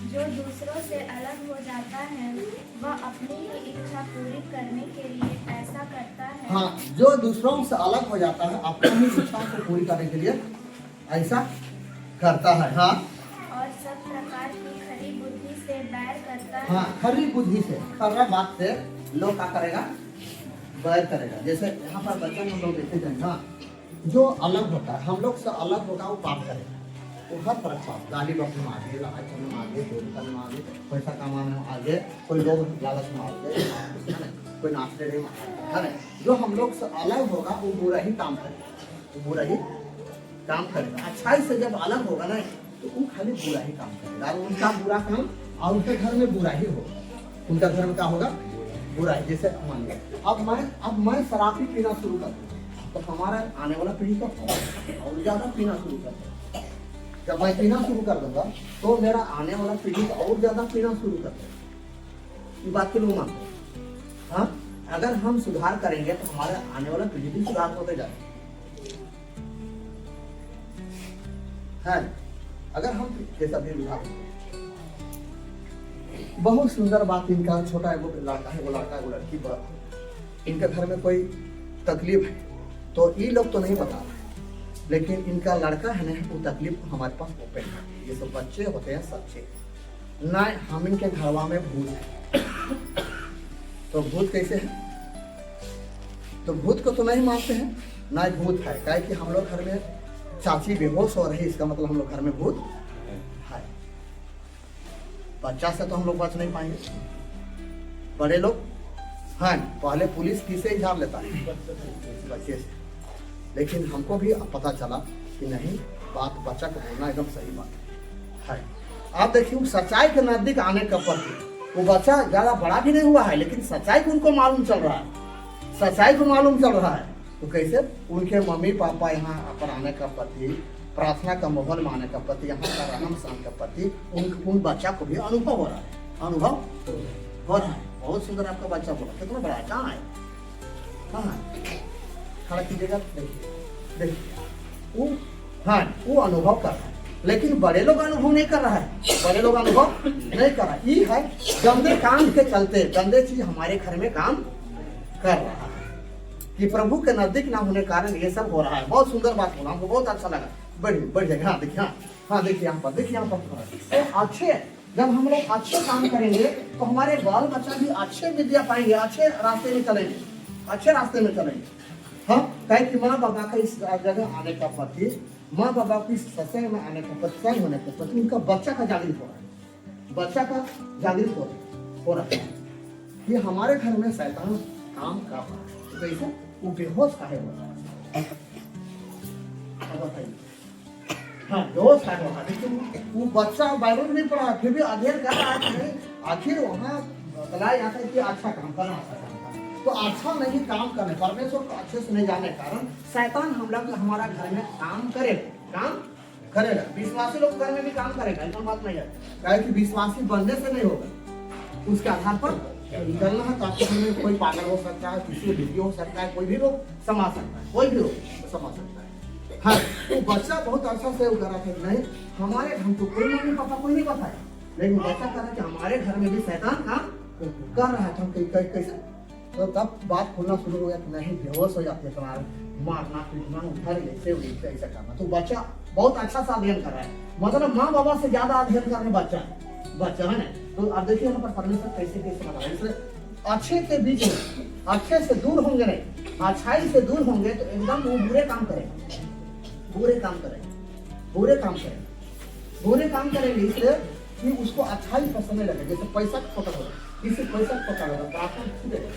जो दूसरों से अलग हो जाता है वह अपनी ही इच्छा पूरी करने के लिए ऐसा करता है। हाँ, जो दूसरों से अलग हो जाता है अपनी इच्छा को पूरी करने के लिए ऐसा करता है। हाँ, और सब प्रकार की खरी बुद्धि से बैर करता है। हाँ, खरी बुद्धि से, खरा बात से लोग क्या करेगा, बैर करेगा। जैसे यहाँ पर बच्चों हम लोग देखे जाएंगे, हाँ, जो अलग होता है, हम लोग से अलग होगा वो पाप करेगा। वो हर तरह पाप, गाली बकने में आगे, लड़ाई करने में आगे, चोरी करने में आगे, पैसा कमाने में आगे, कोई लोग लालच में आगे, कोई नाचने में आगे, है ना? जो हम लोग से अलग होगा वो बुरा ही काम करेगा, वो बुरा ही काम करेगा। अच्छाई से जब अलग होगा ना तो वो खाली बुरा ही काम करेगा, और उनका बुरा काम और उनके घर में बुरा ही होगा। उनका घर में क्या होगा, बुरा ही। जैसे मान लो अब मैं शराब ही पीना शुरू कर दूँ तो हमारा आने वाला पीढ़ी का और ज़्यादा पीना शुरू कर देगा। जब मैं पीना शुरू कर दूंगा तो मेरा आने वाला पीढ़ी और ज़्यादा पीना शुरू कर देगा। ये बात के लोग मानते। हाँ, अगर हम सुधार करेंगे तो हमारे आने वाला पीढ़ी भी सुधार होते जाएगा। है, अगर हम जैसा भी विभाग, बहुत सुंदर बात इनका, छोटा है वो लड़का है, वो लड़का है, वो लड़की, इनके घर में कोई तकलीफ है तो ये लोग तो नहीं बता रहे, लेकिन इनका लड़का है ना वो तकलीफ हमारे पास ओपन है। ये सब बच्चे होते हैं सच्चे ना, हम इनके घरवा में भूत है। तो भूत कैसे है, तो भूत को तो नहीं मानते हैं ना, भूत है क्या कि हम लोग घर में चाची बेहोश हो रही, इसका मतलब हम लोग घर में भूत है। बच्चा से तो हम लोग बच नहीं पाएंगे, बड़े लोग हैं, पहले पुलिस किसे झाड़ लेता है, बच्चे से। लेकिन हमको भी पता चला कि नहीं, बात बच्चा को बोलना एकदम सही बात है। आप देखिए सच्चाई के नजदीक आने का प्रति वो बच्चा ज्यादा बड़ा भी नहीं हुआ है, लेकिन सच्चाई को उनको मालूम चल रहा है, सच्चाई को मालूम चल रहा है। तो कैसे उनके मम्मी पापा यहाँ पर आने का प्रति, प्रार्थना का माहौल में आने का प्रति, यहाँ का रहन सहन का प्रति उन बच्चा को भी अनुभव हो रहा है, अनुभव हो रहा है। बहुत सुंदर आपका बच्चा बोला, कितना बड़ा है, कहाँ है, कहाँ है, खड़ा कीजिएगा, देखिए देखिए वो, हाँ वो अनुभव कर रहा है। लेकिन बड़े लोग अनुभव नहीं कर रहा है, बड़े लोग अनुभव नहीं कर रहा है। ये है गंदे काम के चलते, गंदे चीज हमारे घर में काम कर रहा है कि प्रभु के नजदीक ना होने कारण ये सब हो रहा है। बहुत सुंदर बात बोला, हमको बहुत अच्छा लगा। बढ़ जाएगा, हाँ देखिए, हाँ देखिए यहाँ पर, देखिए यहाँ पर। तो अच्छे, जब हम लोग अच्छे काम करेंगे तो हमारे बाल बच्चा भी अच्छे विद्या पाएंगे, अच्छे रास्ते में चलेंगे, अच्छे रास्ते में चलेंगे। हाँ, कहे कि माँ बाबा का इस जगह आने का प्रति, माँ बाबा की सत्संग में आने का प्रति, सही होने का प्रति उनका बच्चा का जागृत हो रहा है, बच्चा का जागृत हो रहा है। ये हमारे घर में शैतान काम कर रहा है। तो कैसे वो बेहोश काहे हो रहा है, बताइए। हाँ, बेहोश काहे हो रहा है, लेकिन वो बच्चा बाइबल नहीं पढ़ा फिर भी अध्ययन कर रहा है। आखिर वहाँ बताया जाता है कि अच्छा काम करना, अच्छा काम करना। तो अच्छा नहीं काम करने, परमेश्वर को अच्छे से नहीं जानने कारण शैतान हमला कर हमारा घर में काम करेगा। विश्वासी लोग घर में भी काम करेगा, ऐसा बात नहीं है, क्या कि विश्वासी बनने से नहीं होगा, उसके आधार पर निकलना है। तो आपके घर में कोई पागल हो सकता है, किसी भी हो सकता है, कोई भी लोग समा सकता है, कोई भी लोग समा सकता है। हाँ, तो बच्चा बहुत अच्छा से वो करा था, नहीं हमारे घर को कोई मम्मी पापा कोई नहीं बताया, लेकिन बच्चा कह रहा है कि हमारे घर में भी शैतान काम कर रहा है। तो हम कैसे, तो तब बात खुलना शुरू हो गया कि नहीं, बेहोश हो जाते हैं, तुम्हारा मारना पीटना, उधर ऐसे ऐसा करना। तो बच्चा बहुत अच्छा सा अध्ययन कर रहा है, मतलब माँ बाबा से ज्यादा अध्ययन कर रहे बच्चा है ना। तो आप देखिए यहाँ पर परमेश्वर कैसे कैसे बता रहे हैं। इसलिए अच्छे के बीच में, अच्छे से दूर होंगे नहीं, अच्छाई से दूर होंगे तो एकदम वो बुरे काम करेंगे, बुरे काम करेंगे इसलिए कि उसको अच्छाई पसंद नहीं लगे। जैसे पैसा का पकड़ होगा, किसी पैसा का पकड़ होगा, प्रार्थना छूटेगा,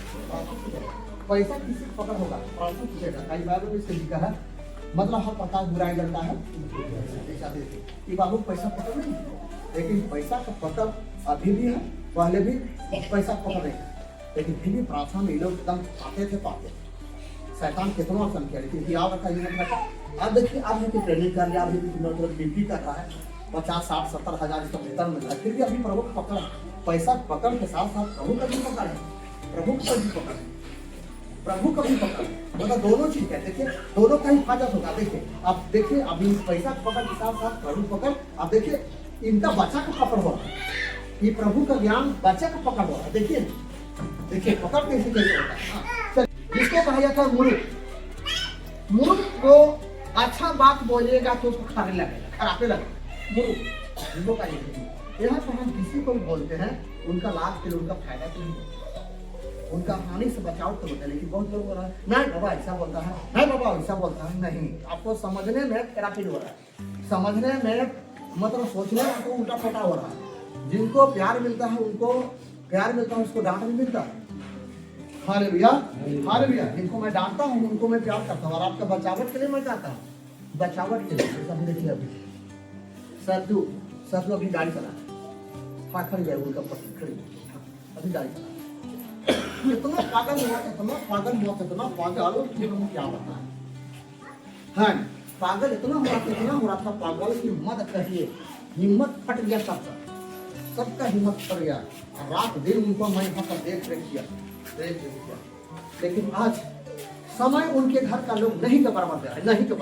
पैसा किसी का पकड़ होगा, प्रार्थना छूटेगा। कई बार इससे लिखा है, मतलब हर प्रकार बुराई करता है, ये बाबू पैसा पकड़ नहीं, लेकिन पैसा का पकड़ अभी भी है, पहले भी पैसा पकड़ नहीं है, लेकिन फिर भी प्रार्थना में लोग एकदम आते थे, पाते थे। शैतान कितना आसान किया, लेकिन याद रखा यूनिट। अब देखिए, अब है कि ट्रेनिंग कर लिया, अभी ड्यूटी कर रहा है, 50, 60, 70 हजार इसका वेतन मिल रहा है, फिर भी अभी प्रभु का पकड़, पैसा पकड़ के साथ साथ प्रभु का भी पकड़ है, प्रभु का भी पकड़, मतलब दोनों चीज है। देखिए दोनों का हिफाजत होगा। देखिए अब देखिए, अभी पैसा पकड़ के साथ साथ प्रभु पकड़, अब देखिए इनका बच्चा का पकड़ हो रहा है, कि प्रभु का ज्ञान बच्चे को पकड़ रहा है। देखिए देखिए पकड़ कैसे कैसे होता है। हाँ, जिसको कहा जाता है मूर्ख। मूर्ख को अच्छा बात बोलिएगा तो उसको खाने लगेगा, खराबे लगेगा। मूर्ख जिनको कहा जाता है। यहाँ पर हम किसी को भी बोलते हैं उनका लाभ के लिए, उनका फायदा के लिए, उनका हानि से बचाव तो होता है। लेकिन बहुत लोग बोल रहा है नहीं बाबा ऐसा बोलता है, नहीं बाबा ऐसा बोलता है। नहीं, आपको समझने में थेरापी हो रहा है, समझने में मतलब सोचने में आपको उल्टा पलटा हो रहा है। जिनको प्यार मिलता है उनको प्यार मिलता है, उसको डांट भी मिलता है। Hallelujah hallelujah. जिनको मैं डांटता हूँ उनको मैं प्यार करता हूँ, और आपका बचावट के लिए मैं चाहता हूँ, बचावट के लिए। अभी देखिए अभी सर अभी गाड़ी चला खड़ी है, उनका पत्नी खड़ी अभी गाड़ी चला। इतना पागल हुआ, इतना पागल हुआ, इतना पागल कि हम क्या बताएं। हाँ पागल इतना हो रहा था पागल की मत कहिए, हिम्मत फट गया सबका हिम्मत फट गया। रात दिन उनको मैं यहाँ पर देख किया। लेकिन आज समय उनके घर का लोग नहीं के बराबर है, नहीं के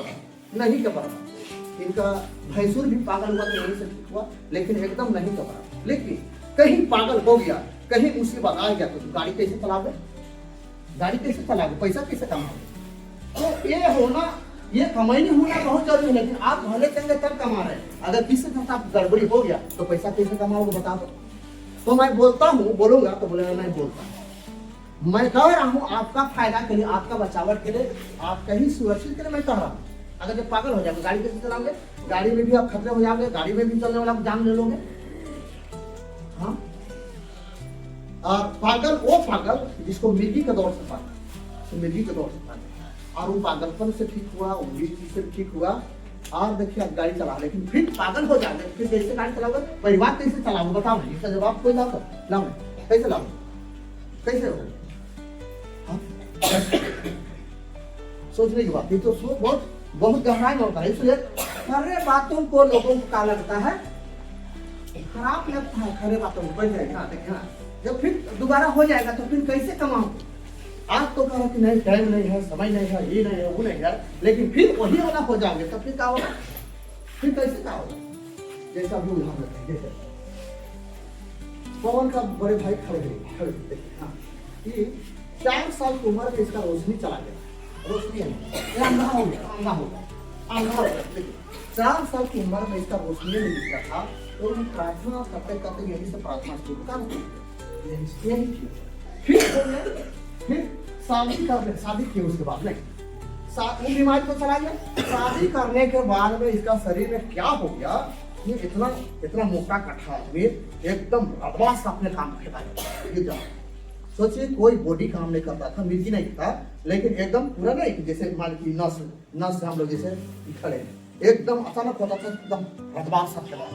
बराबर। इनका भैंसुर भी पागल हुआ तो नहीं से ठीक हुआ, लेकिन एकदम नहीं के बराबर। लेकिन कहीं पागल हो गया, कहीं मुसीबत आ गया तो गाड़ी कैसे चलाओगे, गाड़ी कैसे चलाओगे, पैसा कैसे कमाओगे। तो ये होना, ये कमाई होना बहुत जरूरी है। लेकिन आप भले चंगे तब कमा रहे हैं, अगर किसी के साथ गड़बड़ी हो गया तो पैसा कैसे कमाओगे बता दो। तो मैं बोलता हूँ, बोलूंगा तो बोलेगा नहीं बोलता। मैं कह रहा हूँ आपका फायदा के लिए, आपका बचावट के लिए, आपका ही सुरक्षित के लिए मैं कह रहा हूँ। अगर जब पागल हो जाएगा गाड़ी कैसे चलाओगे, गाड़ी में भी आप खतरे हो जाओगे, गाड़ी में भी चलने वाला जान ले लोगे। हाँ और पागल वो पागल जिसको मिर्गी के दौर से पागल, मिर्गी के दौर से पागल, और वो पागलपन से ठीक हुआ, वो मिर्गी से ठीक हुआ, और देखिए आप गाड़ी चला। लेकिन फिर पागल हो जाते, फिर कैसे गाड़ी चलाओगे, परिवार कैसे चलाओगे बताओ। इसका जवाब कोई लाओ, कैसे लाओ, कैसे हो। सोचने की बात, ये तो बहुत गहराई में होता है। इसलिए खरे बातों को लोगों को क्या लगता है, खराब लगता है। खरे बातों को बढ़ जाएगा, देखिए जब फिर दोबारा हो जाएगा तो फिर कैसे कमाओगे। आज तो कहो कि नहीं टाइम नहीं है, समय नहीं है, ये नहीं है, वो नहीं है, लेकिन फिर वही वाला हो जाओगे तो फिर क्या होगा, फिर कैसे क्या होगा। जैसा भी उदाहरण लेते हैं, जैसे पवन का बड़े भाई खड़े 4 साल की उम्र में इसका रोशनी चला गया, रोशनी है अंधा हो गया। 4 साल की उम्र में इसका रोशनी नहीं दिखता था। तो हम प्रार्थना करते करते यही से प्रार्थना शुरू कर, फिर शादी की। उसके बाद नहीं, वो बीमारी तो चला गया। शादी करने के बाद में इसका शरीर में क्या हो गया, ये इतना मोटा कट्ठा आदमी एकदम बदमाश अपने काम करता। सोचिए कोई बॉडी काम नहीं करता था, मिर्गी नहीं था, लेकिन एकदम पूरा नहीं जैसे मान ली नस हम लोग जैसे खड़े एकदम अचानक होता था, एकदम बदमाश सब चला।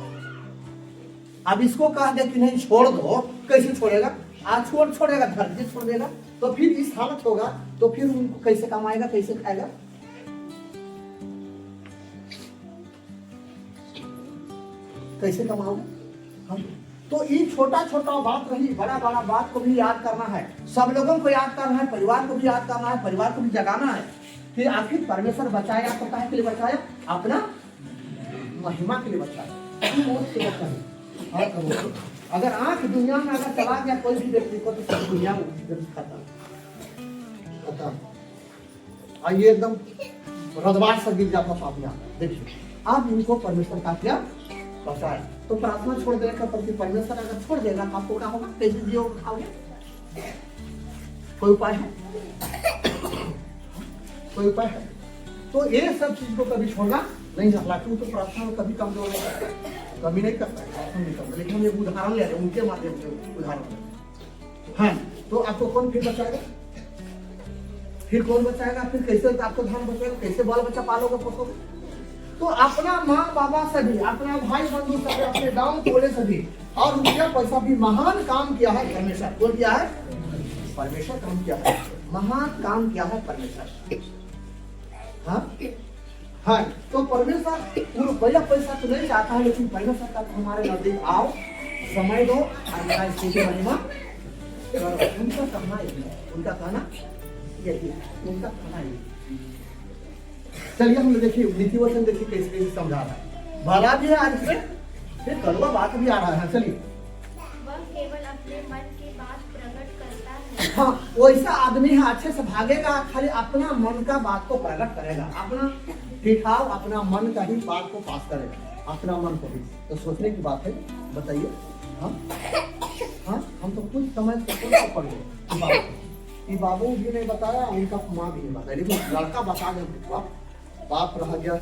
अब इसको कहा गया कि नहीं छोड़ दो, कैसे छोड़ेगा, आज छोड़ेगा, धरती छोड़ देगा तो फिर इस हालत होगा, तो फिर उनको कैसे कमाएगा, कैसे खाएगा। कैसे कमाओगे हम। तो ये छोटा छोटा बात रही, बड़ा बड़ा बात को भी याद करना है, सब लोगों को याद करना है, परिवार को भी याद करना है, परिवार को भी जगाना है कि आखिर परमेश्वर बचाया तो काहे के लिए बचाया, अपना महिमा के लिए बचाया। अगर आंख दुनिया में अगर चला गया कोई भी व्यक्ति को तो सब दुनिया में खत्म। ये एकदम रदबार से गिर जाता था। देखिए आप इनको परमेश्वर का क्या बचाए। तो प्रार्थना छोड़ देने का प्रति परमेश्वर अगर छोड़ देगा तो आपको क्या होगा, कैसे जियो खाओगे, कोई उपाय है, कोई उपाय है। तो ये सब चीज को कभी छोड़ना नहीं, हालांकि तो प्रार्थना में कभी कमजोर नहीं करता, कभी नहीं करता है, प्रार्थना नहीं करता। लेकिन हम एक उदाहरण ले रहे हैं उनके माध्यम से उदाहरण। हाँ तो आपको कौन फिर बचाएगा, फिर कौन बचाएगा, फिर कैसे आपको धन बचाएगा, कैसे बाल बच्चा पालोगे पोसोगे। तो अपना माँ बाबा से भी, अपना भाई बंधु से भी, अपने गांव टोले से भी और रुपया पैसा भी महान काम किया है परमेश्वर। कौन किया है, परमेश्वर काम किया है, महान काम किया है परमेश्वर। हाँ तो परमेश्वर रुपया पैसा तो नहीं चाहता है, लेकिन परमेश्वर का हमारे नजदीक आओ, समय दो और मेरा इसकी महिमा करो। उनका कहना यही है, उनका कहना यही, उनका कहना यही। चलिए हम लोग देखिए नीति वचन देखिए कैसे कैसे समझा रहा है, भला भी है आज से, फिर कड़वा बात भी आ रहा है। चलिए हाँ, वैसा आदमी है अच्छे से भागेगा, खाली अपना मन का बात को प्रकट करेगा, अपना दिखाव अपना मन का ही बात को पास करेगा, अपना मन को भी। तो सोचने की बात है, बताइए। हाँ हाँ, हम तो कुछ समय से पढ़े कि बाबू भी नहीं बताया, उनका माँ भी नहीं बताया, लेकिन लड़का बता दे, बाप रह गया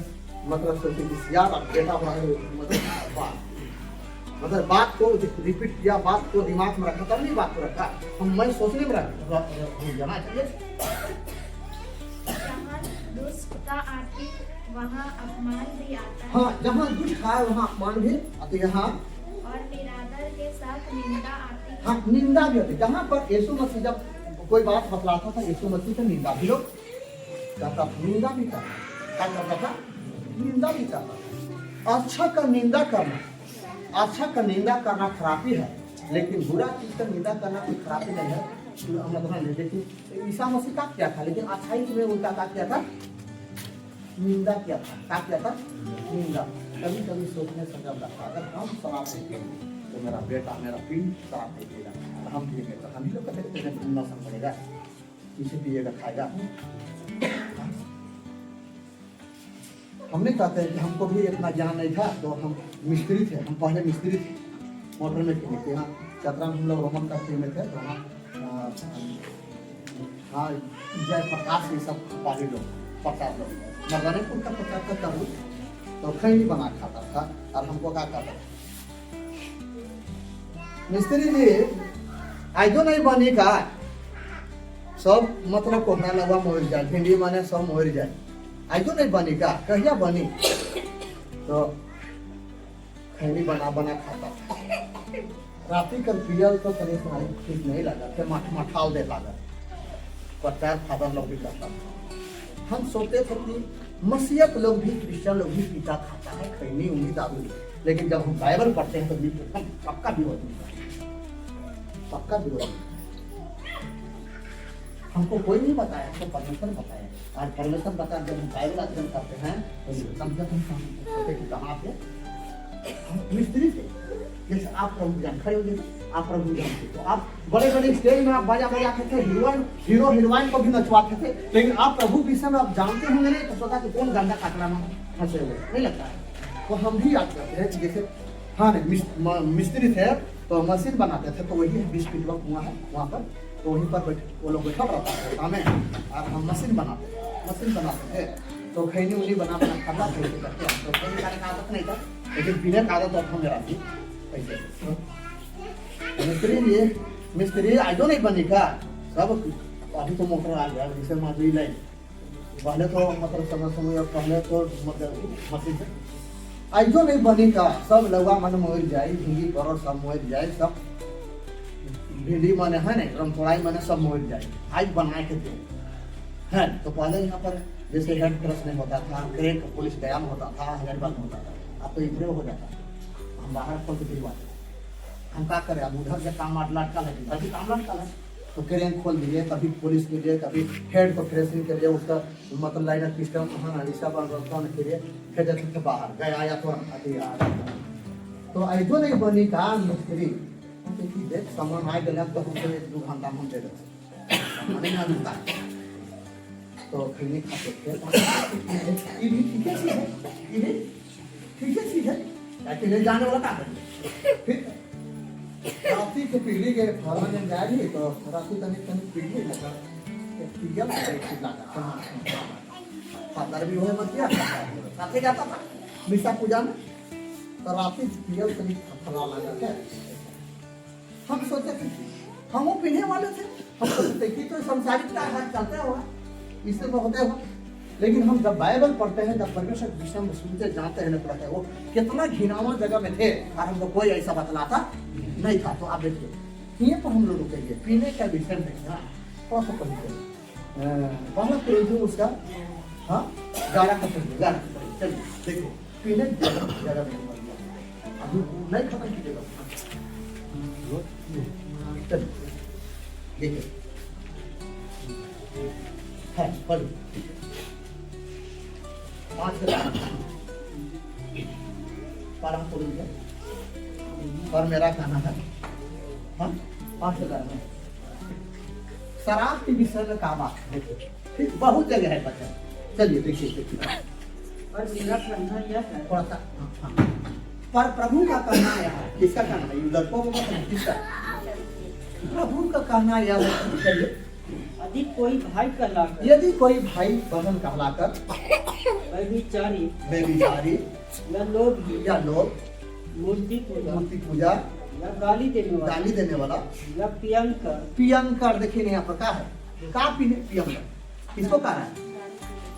मतलब सोचे कि यार बेटा मतलब बात को रिपीट किया, बात को दिमाग में रखा, तब नहीं बात को रखा, मैं सोचने में जाना चाहिए। जहाँ दुष्टता आती वहाँ अपमान भी आता है। हाँ, जहाँ दुष्ट है वहाँ अपमान भी आती है। हाँ, और निरादर के साथ निंदा आती है। हाँ, निंदा भी होती है। जहाँ पर यीशु मसीह जब कोई बात बतलाता था, यीशु मसीह से निंदा भी लोग करता था, निंदा भी करता, क्या करता था? निंदा भी करता। अच्छा का निंदा करना, अच्छा का निंदा करना खराबी है, लेकिन बुरा चीज का निंदा करना कोई खराबी नहीं है। मतलब लेकिन ईसा मसीह का क्या था, लेकिन अच्छाई में उनका क्या किया था? निंदा किया था। क्या किया था? निंदा। कभी कभी सोचने से जब लगता है अगर हम शराब पीएंगे तो मेरा बेटा मेरा पीढ़ी शराब नहीं पिएगा, तो हम पिएंगे तो हम ही लोग कहते नौसन पड़ेगा, इसे पिएगा खाएगा। हमने कहते हैं कि हमको भी इतना ज्ञान नहीं था, तो हम मिस्त्री थे, हम पहले मिस्त्री थे, मोटर में थे, यहाँ चतरा में हम लोग रोमन करते में थे, तो वहाँ हाँ जय प्रकाश ये सब पाली लोग प्रचार लोग मर्दानेपुर का प्रचार करता हूँ, तो खैनी बना खाता था और हमको क्या करता मिस्त्री जी आज तो नहीं बनी का सब मतलब कोहना लगा मोर जाए, भिंडी माने सब मोर जाए, आज तो नहीं बनी का, कहिया बनी? तो खैनी बना बना खाता था। रात्रि कल पियल तो कहीं से ठीक नहीं लगा, फिर मठाल दे लगा, प्रचार फादर लोग भी करता था। हम सोचते थे कि मसीहत लोग भी, क्रिश्चियन लोग भी पीता खाता है खैनी उंगली दारू, लेकिन जब हम बाइबल पढ़ते हैं तो हम पक्का विरोध नहीं, पक्का विरोध। हमको कोई नहीं बताया, हमको परमेश्वर बताया, और परमेश्वर बता जब हम बाइबल अध्ययन करते हैं तो कम से कम सोचते कि कहाँ पे मिस्त्री थे। जैसे आप प्रभु जान खड़े हो गए, आप प्रभु जानते, तो आप बड़े बड़े स्टेज में आप बाजा बजाते थे, हीरो हीरोइन को भी नचवाते थे, लेकिन आप प्रभु विषय में आप जानते होंगे नहीं, तो सोचा कि कौन गंदा काटना में फंसे हुए, नहीं लगता है। तो हम भी याद करते हैं कि जैसे हाँ मिस्त्री थे तो मशीन बनाते थे, तो वही 20 फीट कुआं है वहाँ पर, तो वहीं पर वो लोग बैठा रहता है हमें, और हम मशीन बनाते थे, तो खैनी उनी बना खाना कैसे करते हैं। तो खैनी खाने का आदत नहीं था, लेकिन पीने का आदत तो मेरा थी ऐसे। मिस्त्री आज नहीं बनी का सब, अभी तो मोटर आ गया, जैसे मजदूरी लाइन पहले तो मतलब समय पहले तो मतलब मशीन से आज नहीं बनी का, सब लगा मन मोर जाए, भिंडी करो सब मोर जाए, सब भिंडी माने है नहीं, रमथोड़ाई माने सब मोर जाए, आज बना के दे है। तो पहले यहाँ पर जैसे हेड क्रश नहीं होता था, ग्रेट पुलिस गया में होता था, हजारीबाग में होता था, अब तो इधर हो जाता है, हम बाहर खोल के दिलवाते, हम क्या करें, अब उधर से काम लटका है, इधर भी काम लटका है, तो क्रेन खोल दिए, कभी पुलिस के लिए, कभी हेड को फ्रेशिंग के लिए, उसका मतलब लाइनर सिस्टम हिस्सा बनाने के लिए फिर देते थे बाहर गया या तो अभी आ जाता। तो ऐसो नहीं बनी का मिस्त्री देख सामान आ गया तो हमको 1-2 घंटा हम दे देते नहीं मिलता, तो खैनी खाते थे। ये भी ठीक है, ये भी ठीक है, ठीक है, ऐसे ले जाने वाला काम है। फिर राती के पीढ़ी के फॉर्म में जाएगी तो राती तनिक पीढ़ी लगा ठीक है, ठीक लगा फादर भी होए मत किया साथे जाता था मिसा पूजा में, तो राती पियल तनिक फला लगा के हम सोचते थे, हम वो पीने वाले थे, हम सोचते कि तो संसारिकता है चलते हुआ इससे में होते हुआ, लेकिन हम जब बाइबल पढ़ते हैं, जब परमेश्वर विषय में सुनते जानते हैं, पढ़ते हैं वो कितना घिनौना जगह में थे और हमको कोई ऐसा बतलाता नहीं था। तो आप देखिए ये पर हम लोग रुकेंगे पीने का विषय में, कौन सा पहला पेज उसका हाँ 11 का चलिए देखिए पीने जगह में अभी नहीं खत्म कीजिएगा, चलिए देखिए है पढ़ 5 पारा पढ़ेंगे और मेरा खाना है हाँ 5 में शराब के विषय में क्या बात है, देखिए ठीक बहुत जगह है बच्चा। चलिए देखिए और मेरा कहना यह है, थोड़ा सा हाँ। पर प्रभु का कहना यह है, किसका कहना है, लड़कों को किसका, प्रभु का कहना यह है। चलिए यदि कोई भाई कहलाकर यदि कोई भाई बहन कहलाकर व्यभिचारी बेविचारी या लोभी या लोग मूर्ति पूजा या गाली देने वाला या प्रियंकर पियंकर, देखिए यहाँ पर क्या है, का पियंकर किसको कह रहा है,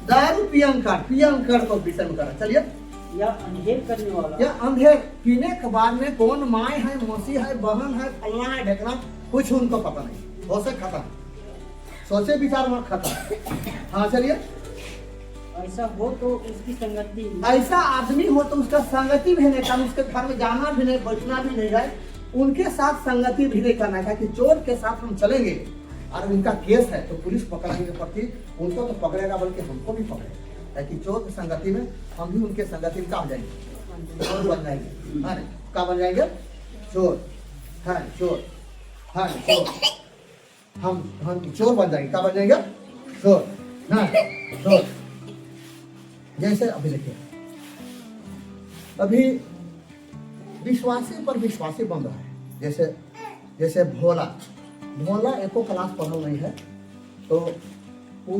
दारू पियंकर को विषय में कर रहा है। चलिए या अंधेर करने वाला या अंधेर, पीने के बाद में कौन माँ है, मौसी है, बहन है, फलना है, ढेकना, कुछ उनको पता नहीं, हो से खत्म, सोचे विचार में खत्म। हाँ चलिए, ऐसा हो तो उसकी संगति ऐसा आदमी हो तो उसका संगति भी नहीं करना, उसके घर में जाना भी नहीं, बैठना भी नहीं है, उनके साथ संगति भी नहीं करना है। कि चोर के साथ हम चलेंगे और उनका केस है तो पुलिस पकड़ने के प्रति उनको तो पकड़ेगा बल्कि हमको भी पकड़ेगा। ताकि चोर की संगति में हम भी उनके संगति में क्या हो जाएंगे, चोर बन जाएंगे। हाँ क्या बन जाएंगे, चोर, हाँ चोर, हाँ चोर, हम चोर बन जाएंगे, क्या बन जाएंगे, चोर, हाँ चोर। जैसे अभी देखिए, अभी विश्वासी पर विश्वासी बन रहा है। जैसे भोला एको क्लास पढ़ल नहीं है, तो वो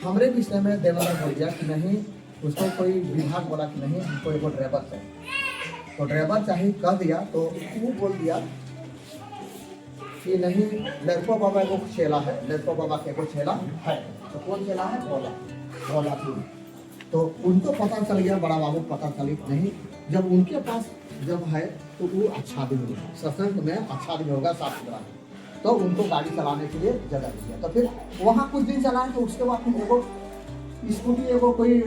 हमरे विषय में देवला बोल दिया कि नहीं, उसको कोई विभाग बोला कि नहीं हमको एगो ड्राइवर चाहिए, तो ड्राइवर चाहिए कह दिया, तो वो बोल दिया कि नहीं, लड़को बाबा एगो चेला है, लड़को बाबा के एगो चेला है, तो कौन चेला है, भोला थी। तो उनको पता चल गया, बड़ा बाबू पता चली नहीं, जब उनके पास जब है तो वो अच्छा भी होगा, सत्संग में अच्छा भी होगा, साफ सुथरा, तो उनको गाड़ी चलाने के लिए जगह दिया। तो फिर वहाँ कुछ दिन चलाए, तो उसके बाद फिर एगो स्कूटी एगो कोई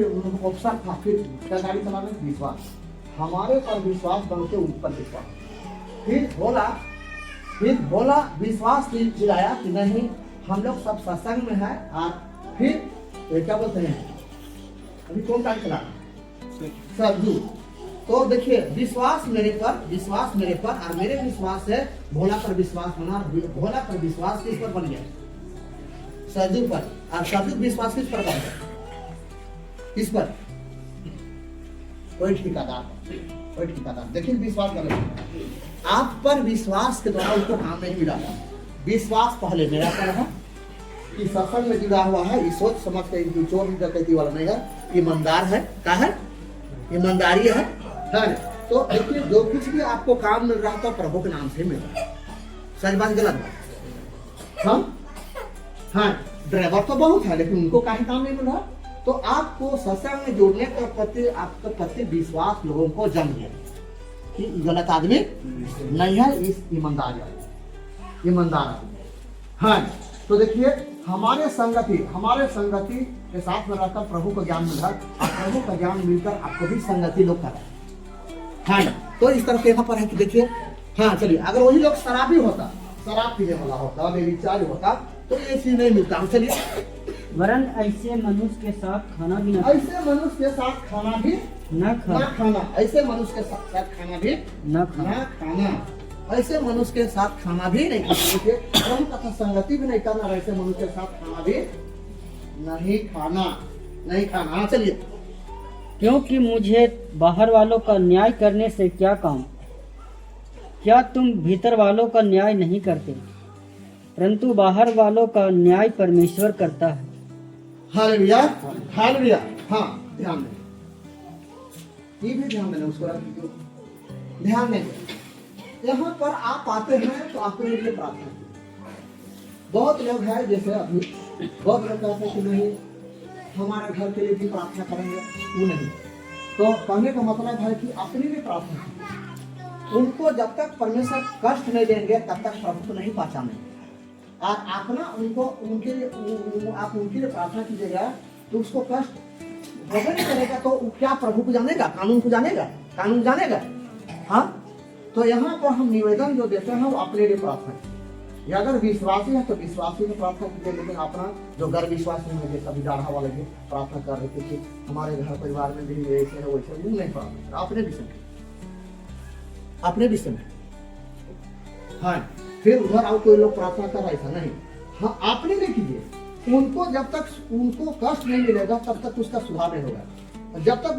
ऑप्शन था, फिर क्या गाड़ी चलाने विश्वास, हमारे पर विश्वास बन के उन पर विश्वास। फिर भोला विश्वास दिलाया कि नहीं हम लोग सब सत्संग में है। और फिर क्या बोलते हैं, अभी कौन गाड़ी चला, सरजू। तो देखिए विश्वास मेरे पर और मेरे विश्वास है भोला पर विश्वास बना, भोला पर विश्वास किस पर बन गया, सरजू पर, और सरजू विश्वास किस पर बन गया, किस पर, कोई ठिकादार। देखिए विश्वास कर, आप पर विश्वास के द्वारा उनको काम नहीं मिला। विश्वास पहले मेरा पर है कि सत्संग में जुड़ा हुआ है, ये सोच समझ के चोर डकैती वाला नहीं है, ईमानदार है, क्या है, ईमानदारी है। तो देखिए जो कुछ भी आपको काम मिल रहा था प्रभु के नाम से मिल रहा है, सच बात गलत बात। हाँ ड्राइवर तो बहुत है, लेकिन उनको काहे काम नहीं मिल रहा। तो आपको सत्संग में जुड़ने के प्रति आपके प्रति विश्वास लोगों को जम गया कि गलत आदमी नहीं है, इस ईमानदार आदमी। हाँ तो देखिए हमारे संगति के साथ में रहकर प्रभु को ज्ञान मिल रहा है, और प्रभु का ज्ञान मिलकर आपको भी संगति लोग कर रहे हैं। हाँ तो इस तरह यहाँ पर है कि देखिए, हाँ चलिए, अगर वही लोग शराबी होता, शराब पीने वाला होता, बेविचारी होता, तो ये चीज नहीं मिलता। चलिए, वरन ऐसे मनुष्य के साथ खाना भी न ऐसे मनुष्य के साथ खाना भी न खाना, ऐसे मनुष्य के साथ खाना भी न खाना, ऐसे मनुष्य के साथ खाना भी नहीं खाना, प्रभु तथा संगति भी नहीं करना, ऐसे मनुष्य के साथ खाना भी नहीं खाना। हाँ चलिए, क्योंकि मुझे बाहर वालों का न्याय करने से क्या काम, क्या तुम भीतर वालों का न्याय नहीं करते, परंतु बाहर वालों का न्याय परमेश्वर करता है। Hallelujah, hallelujah. हाँ ध्यान दें, ये भी ध्यान देना, उसको ध्यान देंगे। यहाँ पर आप आते हैं तो अपने लिए प्रार्थना कीजिए। बहुत लोग हैं, जैसे अभी बहुत लोग कहते हैं कि नहीं हमारे घर के लिए भी प्रार्थना करेंगे, वो नहीं। तो कहने का मतलब है कि अपने लिए प्रार्थना कीजिए। उनको जब तक परमेश्वर कष्ट नहीं देंगे तब तक प्रभु को नहीं पहचानेंगे। और अपना उनको आप उनके लिए प्रार्थना कीजिएगा तो उसको कष्ट होगा नहीं करेगा, तो क्या प्रभु को जानेगा, कानून जानेगा। हाँ तो यहाँ पर हम निवेदन जो देते हैं वो अपने लिए प्रार्थना कीजिए। अगर विश्वासी है तो विश्वासी में प्रार्थना कीजिए, लेकिन अपना जो गैर विश्वासी है, जैसे अभी गाढ़ा वाले भी प्रार्थना कर रहे थे कि हमारे घर परिवार में भी ऐसे है वैसे, वो नहीं प्रार्थना, अपने विषय में। हाँ फिर उधर आओ कोई लोग प्रार्थना कर रहा, ऐसा नहीं, हाँ आपने नहीं कीजिए। उनको जब तक उनको कष्ट नहीं मिलेगा तब तक उसका सुधार नहीं होगा। जब तक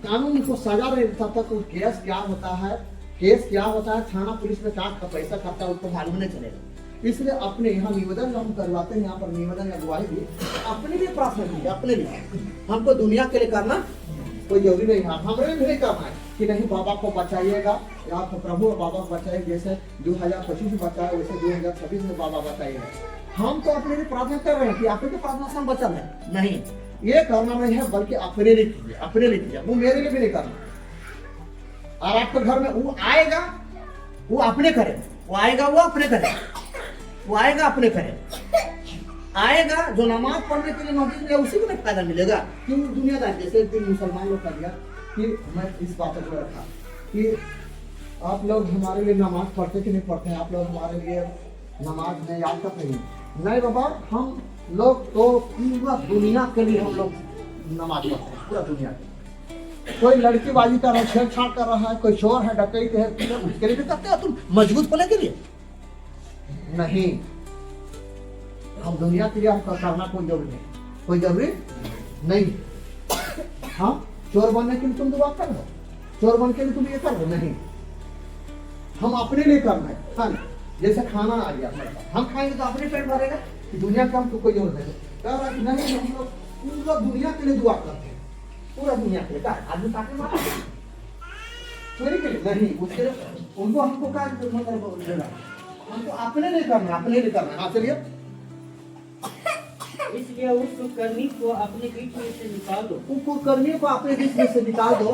कानून उनको सजा नहीं तब तक वो केस क्या होता है, थाना पुलिस में क्या पैसा खर्चा उसको मालूम नहीं चलेगा। इसलिए अपने यहाँ निवेदन हम करवाते हैं, यहाँ पर निवेदन अगुवाई भी अपने लिए प्रार्थना कीजिए। अपने लिए हमको दुनिया के लिए करना कोई जरूरी नहीं है, हमें भी नहीं करना है कि नहीं बाबा को बचाइएगा या तो प्रभु बाबा को बचाइए, जैसे 2025 में बचाए वैसे 2026 में बाबा बचाइएगा। हम तो अपने लिए प्रार्थना कर रहे हैं कि आपके प्रार्थना से हम बचल है नहीं, ये करना नहीं है, बल्कि अपने लिए कीजिए, अपने लिए कीजिए, वो मेरे लिए भी नहीं करना। और आपके घर में वो आएगा, वो अपने करे, वो आएगा वो अपने करे, वो आएगा अपने करे, आएगा जो नमाज पढ़ने के लिए मस्जिद में उसी को नहीं फायदा मिलेगा। क्यों दुनियादार जैसे एक दिन मुसलमान लोग कर दिया कि मैं इस बात को रखा कि आप लोग हमारे लिए नमाज पढ़ते कि नहीं पढ़ते हैं, आप लोग हमारे लिए नमाज में याद करते नहीं बाबा, हम लोग तो पूरा दुनिया के लिए हम लोग नमाज पढ़ते हैं, पूरा दुनिया के। कोई लड़कीबाजी कर रहा है, छेड़छाड़ कर रहा है, कोई चोर है, डकैत है, उसके लिए भी करते हो तुम मजबूत होने के लिए नहीं। हम दुनिया के लिए हमको करना कोई जरूरी नहीं, कोई जरूरी नहीं। हाँ चोर बनने के लिए तुम दुआ कर लो, चोर बन के लिए तुम ये कर लो नहीं, हम अपने लिए करना है। हाँ जैसे खाना आ गया हम खाएंगे तो अपने पेट भरेगा, दुनिया का हमको कोई जरूरत नहीं। नहीं हम लोग पूरा दुनिया के लिए दुआ करते हैं, पूरा दुनिया के लिए। क्या आदमी ताकि मारा चोरी के लिए नहीं, उसके लिए उनको हमको क्या देना, हमको अपने लिए करना, अपने लिए करना। हाँ चलिए, इसलिए उस कुकर्मी को अपने बीच में से निकाल दो। कुकर्मी को अपने बीच में से निकाल दो।